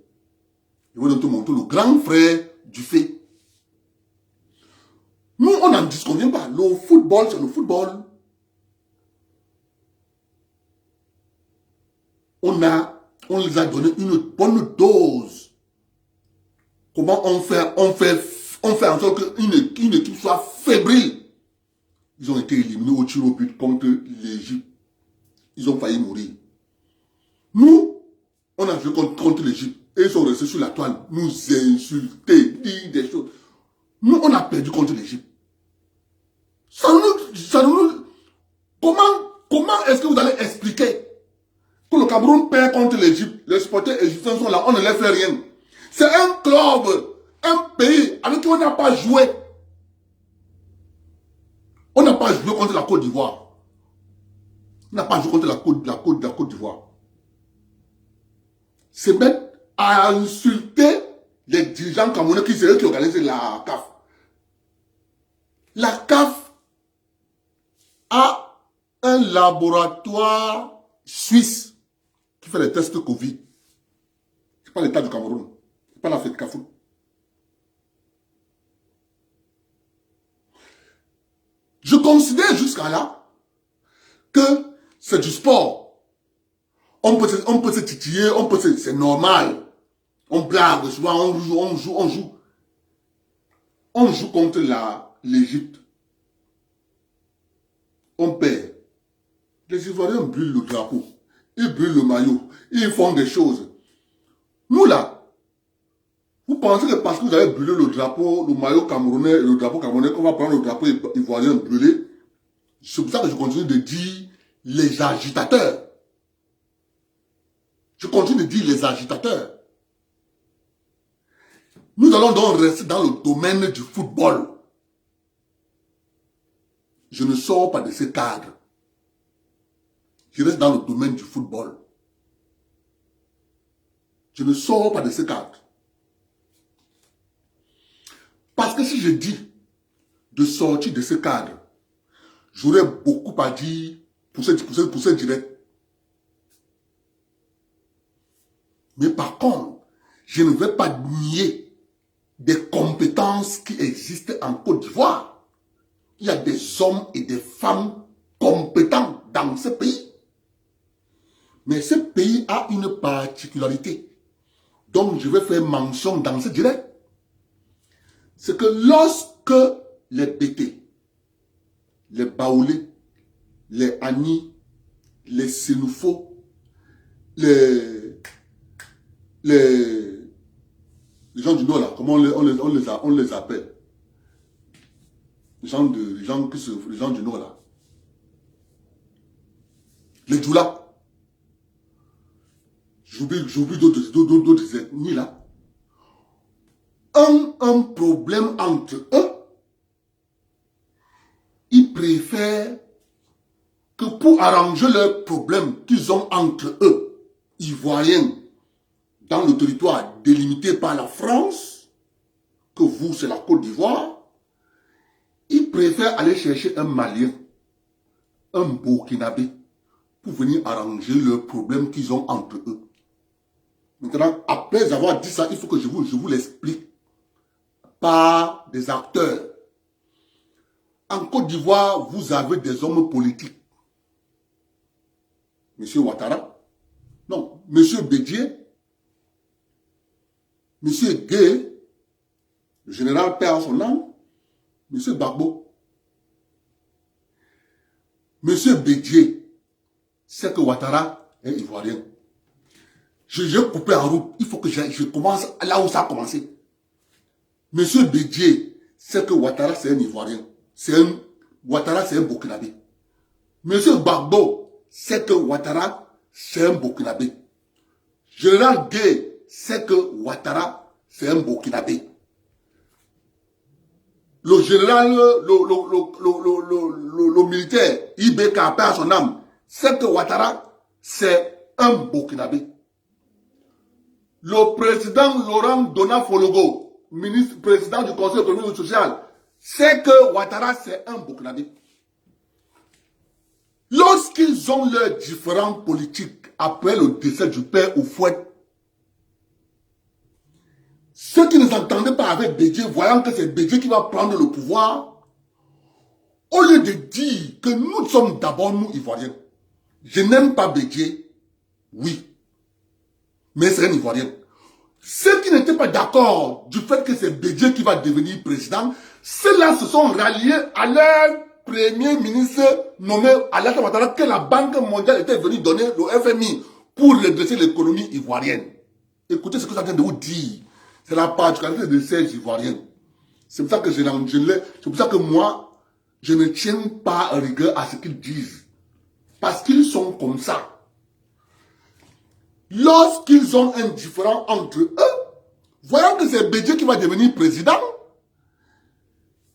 il va te montrer le grand frère du fait. Nous, on n'en disconvient pas. Le football, c'est le football. On les a donné une bonne dose. Comment on fait en sorte qu'une équipe soit fébrile. Ils ont été éliminés au tir au but contre l'Égypte. Ils ont failli mourir. Nous, on a joué contre l'Égypte. Et ils sont restés sur la toile, nous insulter, dire des choses. Nous, on a perdu contre l'Égypte. Comment est-ce que vous allez expliquer que le Cameroun perd contre l'Égypte? Les supporters égyptiens sont là, on ne leur fait rien. C'est un club, un pays avec qui on n'a pas joué. On n'a pas joué contre la Côte d'Ivoire. On n'a pas joué contre la Côte d'Ivoire. C'est mettre à insulter les dirigeants camerounais qui c'est eux qui organisent la CAF. La CAF a un laboratoire suisse qui fait les tests Covid. Ce n'est pas l'État du Cameroun. Ce n'est pas la fête Cafou. Je considère jusqu'à là que c'est du sport. On peut se titiller, c'est normal. On blague souvent, on joue. On joue contre l'Égypte. On perd. Les Ivoiriens brûlent le drapeau. Ils brûlent le maillot. Ils font des choses. Nous là, vous pensez que parce que vous avez brûlé le drapeau, le maillot camerounais, le drapeau camerounais, qu'on va prendre le drapeau ivoirien brûlé? C'est pour ça que je continue de dire les agitateurs. Je continue de dire les agitateurs. Nous allons donc rester dans le domaine du football. Je ne sors pas de ce cadre. Je reste dans le domaine du football. Je ne sors pas de ce cadre. Parce que si je dis de sortir de ce cadre, j'aurais beaucoup à dire pour ce direct. Mais par contre, je ne vais pas nier des compétences qui existent en Côte d'Ivoire. Il y a des hommes et des femmes compétents dans ce pays. Mais ce pays a une particularité. Donc, je vais faire mention dans ce direct. C'est que lorsque les Bété, les Baoulés, les Ani, les Sénoufos, les gens du Nord, là, comment on les appelle? Les gens du Nord, là. Les Djoula. J'oublie d'autres ethnies, là. Un problème entre eux, ils préfèrent que pour arranger leurs problèmes qu'ils ont entre eux, Ivoiriens, dans le territoire délimité par la France, que vous, c'est la Côte d'Ivoire, ils préfèrent aller chercher un Malien, un Burkinabé, pour venir arranger leurs problèmes qu'ils ont entre eux. Maintenant, après avoir dit ça, il faut que je vous l'explique par des acteurs. En Côte d'Ivoire, vous avez des hommes politiques. Monsieur Ouattara, non, Monsieur Bédié, Monsieur Gué, le général perd son âme, Monsieur Gbagbo. Monsieur Bédié, c'est que Ouattara est ivoirien. J'ai coupé en route. Il faut que je commence là où ça a commencé. Monsieur Bédié, c'est que Ouattara, c'est un ivoirien. Ouattara, c'est un Burkinabé. Monsieur Gbagbo, c'est que Ouattara, c'est un Burkinabé. Général Gué, c'est que Ouattara, c'est un Burkinabé. Le général, le militaire, IBK, perd son âme, c'est que Ouattara, c'est un Burkinabé. Le président Laurent Dona Fologo, président du Conseil économique et social, c'est que Ouattara, c'est un Burkinabé. Lorsqu'ils ont leurs différents politiques après le décès du père Houphouët, ceux qui ne s'entendaient pas avec Bédié, voyant que c'est Bédié qui va prendre le pouvoir, au lieu de dire que nous sommes d'abord nous Ivoiriens, je n'aime pas Bédié, oui, mais c'est un Ivoirien. Ceux qui n'étaient pas d'accord du fait que c'est Bédié qui va devenir président, ceux-là se sont ralliés à leur premier ministre nommé Alassane Ouattara que la Banque mondiale était venue donner le FMI pour redresser l'économie ivoirienne. Écoutez ce que ça vient de vous dire. C'est la particularité de ces Ivoiriens. C'est pour ça que c'est pour ça que moi, je ne tiens pas rigueur à ce qu'ils disent. Parce qu'ils sont comme ça. Lorsqu'ils ont un différend entre eux, voyant que c'est Bédié qui va devenir président,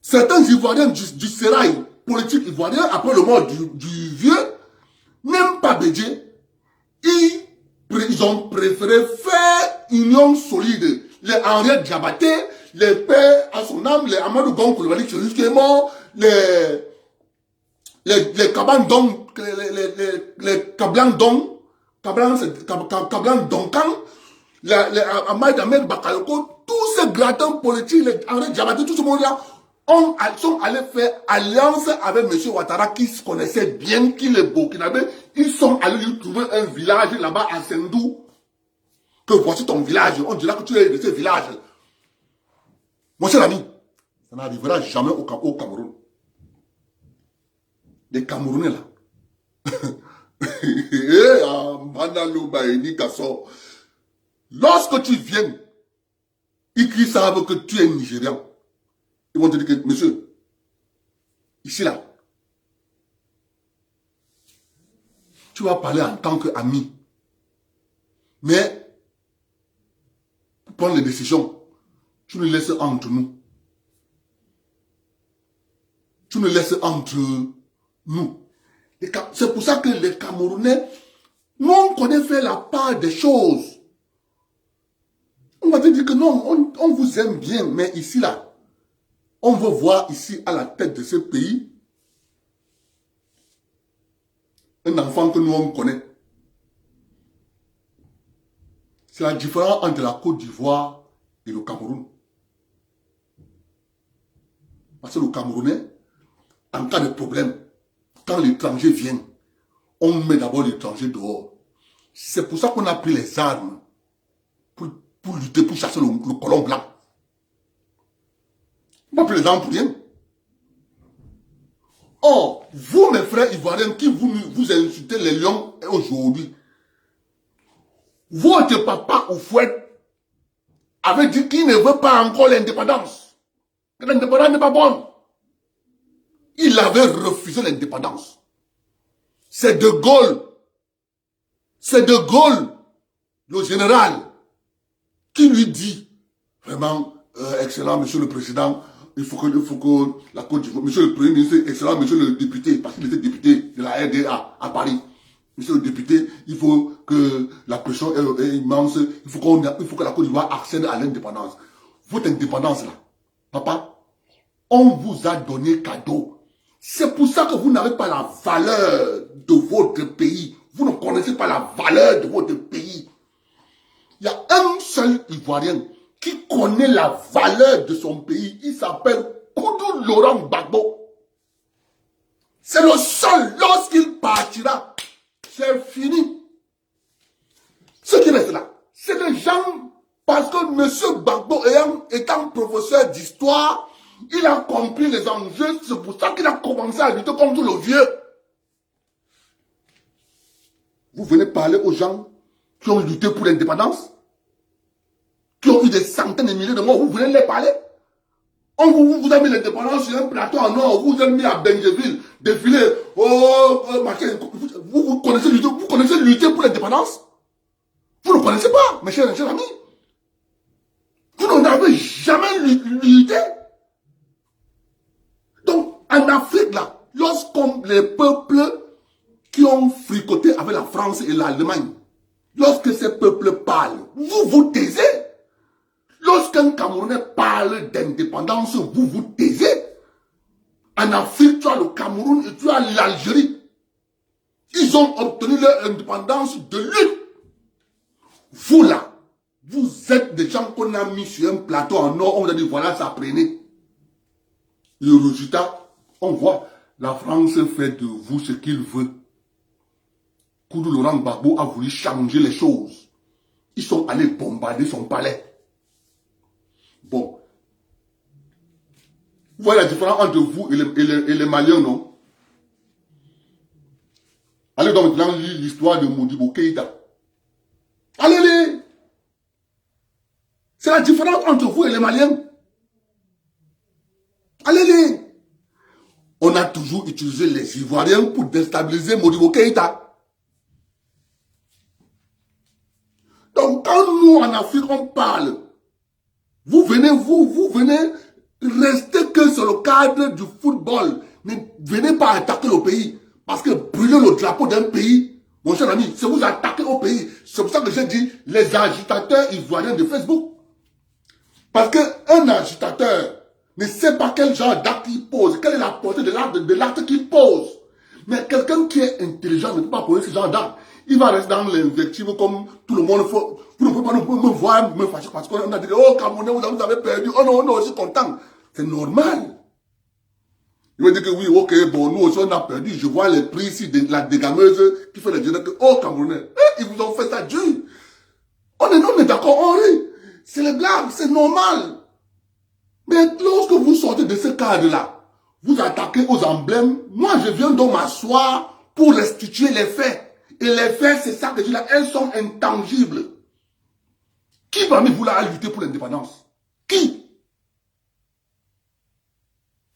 certains Ivoiriens du sérail politique ivoirien, après le mort du vieux, n'aiment pas Bédié. Ils ont préféré faire union solide. Les Henriette Diabaté, les pères à son âme, les Amadou Gon Koulibaly qui est mort, les Kabandong, les Kablangdong, Kablangdongkan, les Ahmed Ahmed Bakayoko, tous ces gratins politiques, les Henriette Diabaté, tout ce monde-là, sont allés faire alliance avec M. Ouattara qui se connaissait bien, qui est burkinabé. Ils sont allés lui trouver un village là-bas à Sendou. Que voici ton village. On dira que tu es de ce village. Mon cher ami, ça n'arrivera jamais au Cameroun. Les Camerounais là. Lorsque tu viens, ils savent que tu es Nigérian. Ils vont te dire que, monsieur, ici là, tu vas parler en tant qu'ami. Mais, pour prendre les décisions, tu nous laisses entre nous. Tu nous laisses entre nous. C'est pour ça que les Camerounais, nous on connaît faire la part des choses. On va te dire que non, on vous aime bien, mais ici là, on veut voir ici à la tête de ce pays un enfant que nous on connaît. C'est la différence entre la Côte d'Ivoire et le Cameroun. Parce que le Camerounais, en cas de problème, quand l'étranger vient, on met d'abord l'étranger dehors. C'est pour ça qu'on a pris les armes pour lutter, pour chasser le colon blanc. Pas plus les armes pour rien. Or, vous, mes frères ivoiriens, qui vous insultez les lions aujourd'hui, votre papa Houphouët avait dit qu'il ne veut pas encore l'indépendance. Que l'indépendance n'est pas bonne. Il avait refusé l'indépendance. C'est De Gaulle. C'est De Gaulle, le général, qui lui dit, vraiment, excellent, monsieur le président, il faut que la Côte d'Ivoire, monsieur le premier ministre, excellent, monsieur le député, parce qu'il était député de la RDA à Paris. Monsieur le député, il faut que la pression est immense, il faut que la Côte d'Ivoire accède à l'indépendance. Votre indépendance là, papa, on vous a donné cadeau. C'est pour ça que vous n'avez pas la valeur de votre pays. Vous ne connaissez pas la valeur de votre pays. Il y a un seul Ivoirien qui connaît la valeur de son pays. Il s'appelle Koudou Laurent Gbagbo. C'est le seul. Lorsqu'il partira, c'est fini. Ce qui reste là, c'est les gens, parce que M. Gbagbo, étant professeur d'histoire, il a compris les enjeux, c'est pour ça qu'il a commencé à lutter contre le vieux. Vous venez parler aux gens qui ont lutté pour l'indépendance, qui ont eu des centaines de milliers de morts, vous venez les parler. On vous a mis l'indépendance sur un plateau en or, vous avez mis à Benjeville, défiler, machin. Vous connaissez lutter pour l'indépendance? Vous ne connaissez pas, mes chers amis. Vous n'en avez jamais lutté. Donc, en Afrique, là, lorsqu'on les peuples qui ont fricoté avec la France et l'Allemagne, lorsque ces peuples parlent, vous vous taisez. Lorsqu'un Camerounais parle d'indépendance, vous vous taisez. En Afrique, tu as le Cameroun et tu as l'Algérie. Ils ont obtenu leur indépendance de lutte. Vous là, vous êtes des gens qu'on a mis sur un plateau en or, on vous a dit voilà, ça prenez. Le résultat, on voit, la France fait de vous ce qu'il veut. Koudou Laurent Gbagbo a voulu changer les choses. Ils sont allés bombarder son palais. Bon. Vous voyez la différence entre vous et les Maliens, non? Allez donc maintenant lire l'histoire de Modibo Keïta. Allez-les! C'est la différence entre vous et les Maliens. Allez-les! On a toujours utilisé les Ivoiriens pour déstabiliser Modibo Keïta. Donc quand nous en Afrique on parle, vous venez rester que sur le cadre du football. Ne venez pas attaquer le pays. Parce que brûler le drapeau d'un pays, mon cher ami, c'est vous attaquer au pays. C'est pour ça que j'ai dit les agitateurs ivoiriens de Facebook. Parce qu'un agitateur ne sait pas quel genre d'acte il pose, quelle est la portée de l'acte qu'il pose. Mais quelqu'un qui est intelligent ne peut pas poser ce genre d'acte. Il va rester dans l'invective comme tout le monde. Vous ne pouvez pas me voir, me fâcher parce qu'on a dit oh Camerounais, vous avez perdu. Oh non, on est aussi content. C'est normal. Il va dire que oui, ok, bon, nous aussi on a perdu. Je vois les prix ici de la dégameuse qui fait le dire que oh Camerounais, ils vous ont fait ça dur. On est d'accord, on rit. C'est les blagues, c'est normal. Mais lorsque vous sortez de ce cadre-là, vous attaquez aux emblèmes. Moi, je viens donc m'asseoir pour restituer les faits. Et les faits, c'est ça que je dis là, elles sont intangibles. Qui parmi vous là a lutté pour l'indépendance? Qui?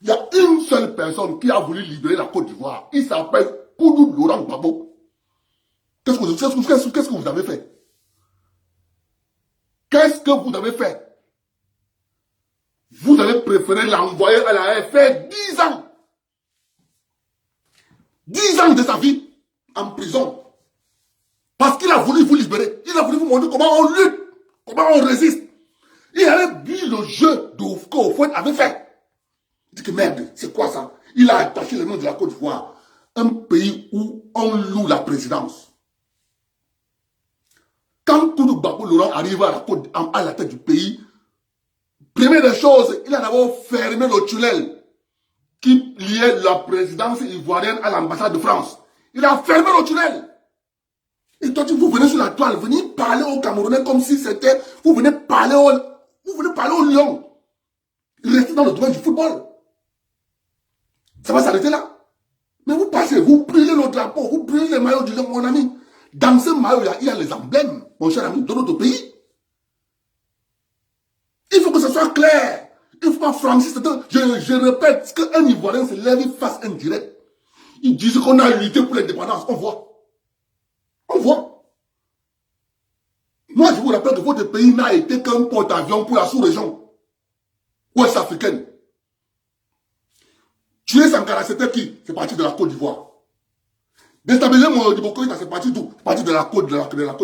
Il y a une seule personne qui a voulu libérer la Côte d'Ivoire. Il s'appelle Koudou Laurent Gbagbo. Qu'est-ce que vous avez fait? Qu'est-ce que vous avez fait? Vous avez préféré l'envoyer à la RFR 10 ans. 10 ans de sa vie en prison. Parce qu'il a voulu vous libérer. Il a voulu vous montrer comment on lutte, comment on résiste. Il avait vu le jeu que Houphouët avait fait. Il dit que merde, c'est quoi ça? Il a attaché le nom de la Côte d'Ivoire. Un pays où on loue la présidence. Quand Koudou Gbagbo Laurent arrive à la tête du pays, première des choses, il a d'abord fermé le tunnel qui liait la présidence ivoirienne à l'ambassade de France. Il a fermé le tunnel. Et toi, vous venez sur la toile, vous venez parler aux Camerounais comme si c'était... Vous venez parler aux Lions. Restez dans le domaine du football. Ça va s'arrêter là. Mais vous passez, vous brûlez le drapeau, vous brûlez les maillots du Lion, mon ami. Dans ce maillot-là, il y a les emblèmes, mon cher ami, de notre pays. Il faut que ce soit clair. Il faut pas Francis. Je répète, qu'un Ivoirien se lève, il fasse un direct. Il dit qu'on a lutté pour l'indépendance. On voit. On voit. Moi, je vous rappelle que votre pays n'a été qu'un porte-avions pour la sous-région ouest africaine. Tuer Sankara, c'était qui? C'est parti de la Côte d'Ivoire. Déstabiliser Modibo Keïta, c'est parti d'où? C'est parti de la Côte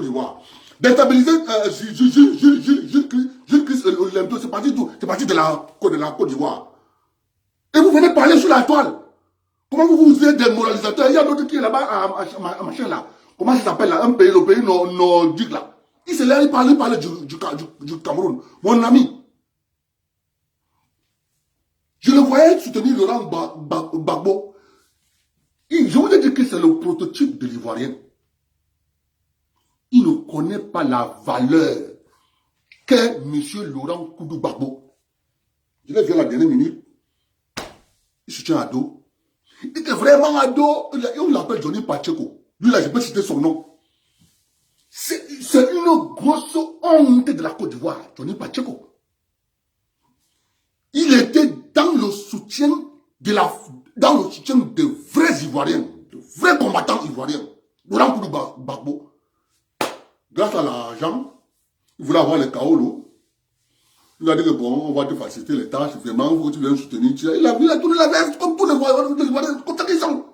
d'Ivoire. Déstabiliser Jules Christ Olympio, c'est parti d'où? C'est parti de la Côte d'Ivoire. Et vous venez parler sur la toile. Comment vous êtes des moralisateurs? Il y a d'autres qui est là-bas, à machin là. Comment ça s'appelle là? Un pays, le pays nordique là. Il se lève, il parle du Cameroun. Mon ami. Je le voyais soutenir Laurent Gbagbo. c'est le prototype de l'Ivoirien. Il ne connaît pas la valeur qu'est M. Laurent Koudou Gbagbo. Je l'ai vu à la dernière minute. Il se tient à dos. Il était vraiment à dos. On l'appelle Johnny Pacheco. Lui là, je peux citer son nom. C'est une grosse honte de la Côte d'Ivoire, Johnny Pacheco. Il était dans le soutien de vrais Ivoiriens, de vrais combattants ivoiriens. Laurent Koudou Gbagbo. Grâce à l'argent, il voulait avoir les Kaolo. Il a dit que bon, on va te faciliter les tâches, vraiment, il faut que tu viennes soutenir. Il a tourné la veste comme tous les Ivoiriens, comme ça qu'ils sont.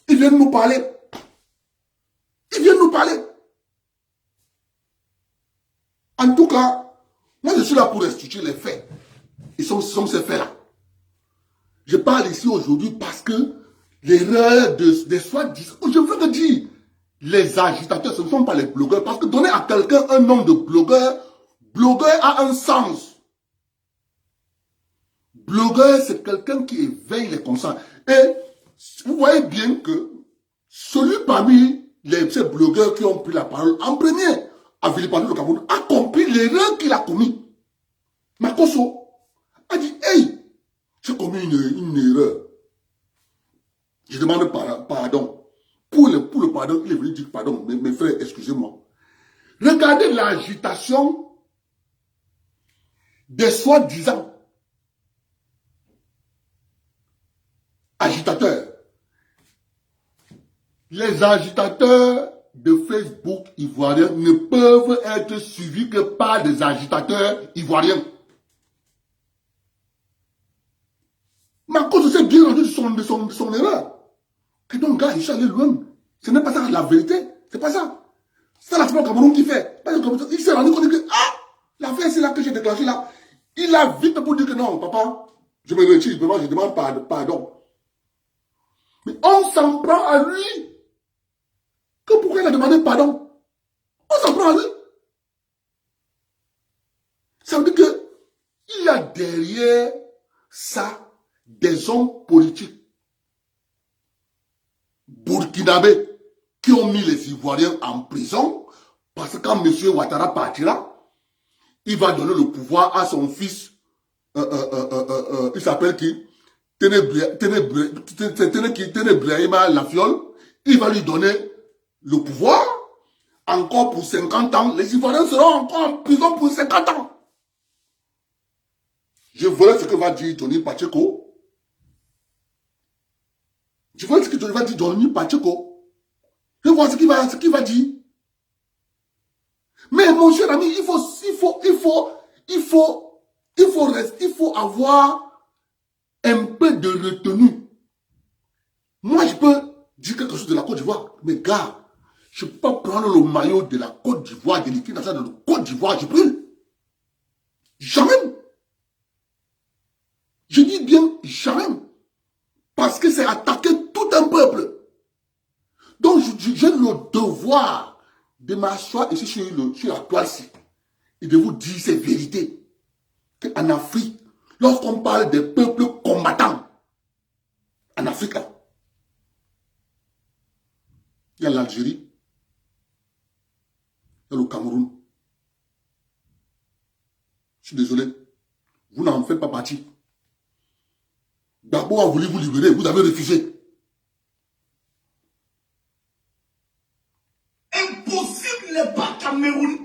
Ils viennent nous parler. Ils viennent nous parler. En tout cas, moi je suis là pour restituer les faits. Ils sont ces faits-là. Je parle ici aujourd'hui parce que l'erreur des soi-disant, je veux te dire, les agitateurs, ce ne sont pas les blogueurs. Parce que donner à quelqu'un un nom de blogueur a un sens. Blogueur, c'est quelqu'un qui éveille les consciences. Et vous voyez bien que celui parmi ces blogueurs qui ont pris la parole en premier à Villeparisis le Cameroun a compris l'erreur qu'il a commis. Makosso a dit, hey, j'ai commis une erreur. Je demande pardon. Pour le pardon, il est venu dire pardon, mes frères, excusez-moi. Regardez l'agitation des soi-disant agitateurs. Les agitateurs de Facebook ivoiriens ne peuvent être suivis que par des agitateurs ivoiriens. Marcos s'est bien rendu de son erreur. Et donc, gars, il allé loin. Ce n'est pas ça la vérité. C'est pas ça. C'est la au Cameroun qui fait. Il s'est rendu compte que, l'affaire, c'est là que j'ai déclenché là. Il a vite pour dire que non, papa, je me retire, je demande pardon. Mais on s'en prend à lui. Que pourquoi il a demandé pardon? On s'en prend à lui. Ça veut dire que il y a derrière ça des hommes politiques burkinabés qui ont mis les Ivoiriens en prison parce que quand M. Ouattara partira, il va donner le pouvoir à son fils, il s'appelle qui? Ténébrahima Lafiole. Il va lui donner le pouvoir encore pour 50 ans. Les Ivoiriens seront encore en prison pour 50 ans. Je verrai ce que va dire Johnny Pacheco. Je vois ce que va dire Johnny Pacheco. Je vois ce qu'il va dire. Mais mon cher ami, il faut avoir un peu de retenue. Moi, je peux dire quelque chose de la Côte d'Ivoire. Mais gars, je ne peux pas prendre le maillot de la Côte d'Ivoire, de l'équipe nationale de la Côte d'Ivoire, je brûle. Jamais. Je dis bien jamais. Parce que c'est attaquer tout un peuple. Donc, j'ai le devoir de m'asseoir ici sur la toile-ci et de vous dire ces vérités. Qu'en Afrique, lorsqu'on parle des peuples combattants, en Afrique, là, il y a l'Algérie, il y a le Cameroun. Je suis désolé, vous n'en faites pas partie. D'abord, a voulu vous libérer, vous avez refusé.